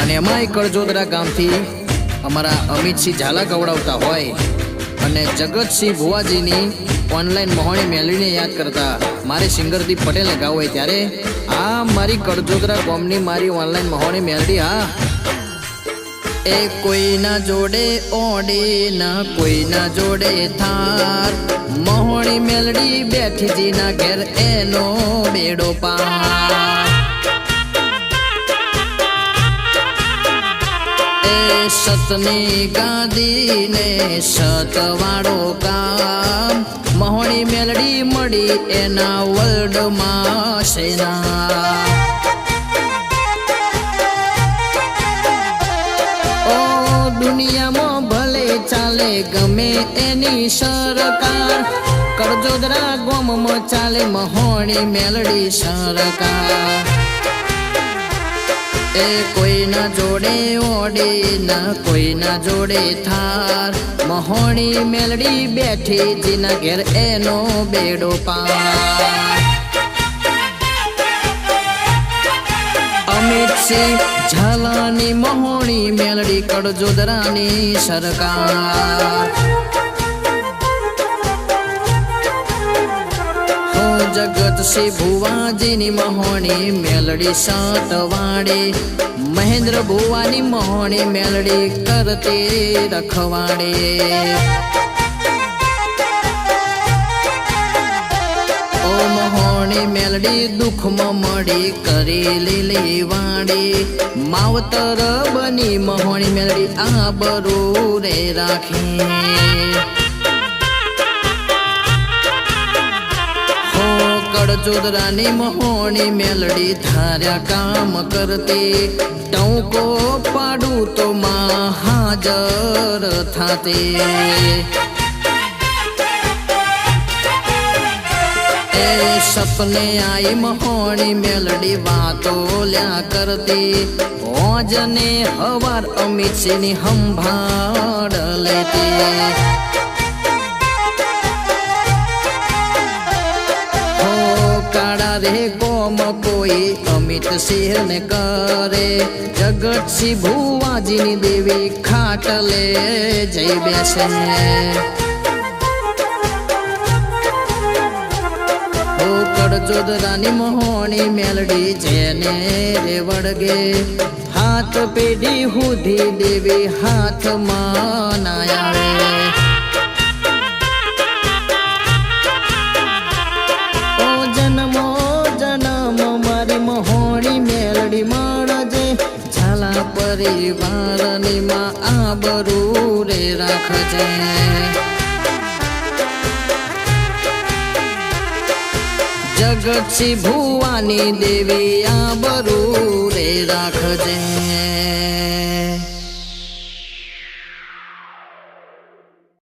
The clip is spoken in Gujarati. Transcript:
અને એમાંય કળજોદરા ગામથી અમારા અમિતસિંહ ઝાલા ગવડાવતા હોય અને જગતસિંહ ભુવાજીની ઓનલાઈન મહોણી મેળવીને યાદ કરતા મારે સિંગરદીપ પટેલે ગાવ હોય ત્યારે આ મારી કળજોદરા ગામની મારી ઓનલાઈન મહોણી મેળવી હા એ કોઈના જોડે ઓડે ના કોઈના જોડે થાર મહોણી મેલડી બેઠીજીના ઘેર એનો બેડો પાર એ સતની ગાદીને સતવાળો કામ મહોણી મેલડી મળી એના વર્લ્ડમાં સેના દુનિયામાં ભલે ચાલે ગમે એની સરકાર કળજોદરા ગામમાં ચાલે મહોણી મેલડી સરકાર એ કોઈના જોડે ઓડે ના કોઈના જોડે થાર મહોણી મેલડી બેઠી જીના ઘેર એનો બેડો પાર અમિતસિંહ ઝાલાની મહોણી મેલડી કળજોદરાની સરકાર હો જગતસિંહ ભુવાજીની મહોણી મેલડી સાતવાડે મહેન્દ્ર ભુવાની મહોણી મેલડી કરતી રખવાડે મહોણી મેલડી દુઃખમાં મળી કરી લીલી વાડી માવતર બની મહોણી મેલડી આબરૂ રે રાખી હો કળજોદરાની મહોણી મેલડી ધાર્યા કામ કરતી ટૌકો પાડું તો માં હાજર થાતી સપને आई મહોણી મેલડી વાતો લ્યા કરતી ઓજને હવાર અમિતસિંહની સંભાળ લેતી હો કાળા રે કોમ કોઈ અમિતસિંહને કરે જગતસિંહ ભુવાજીની દેવી ખાટલે જઈ બેસે કળજોદરાની મહોણી મેલડી જેને રે વળગે હાથ પેઢી હુધી દેવી હાથમાં ના આવે ઓ જન્મો જન્મ મારી મહોણી મેલડી મળજે ઝાલા પરિવારની માં આબરૂ રે રાખજે જગતસિંહ ભુવાની દેવી આબરૂ રે રાખજે।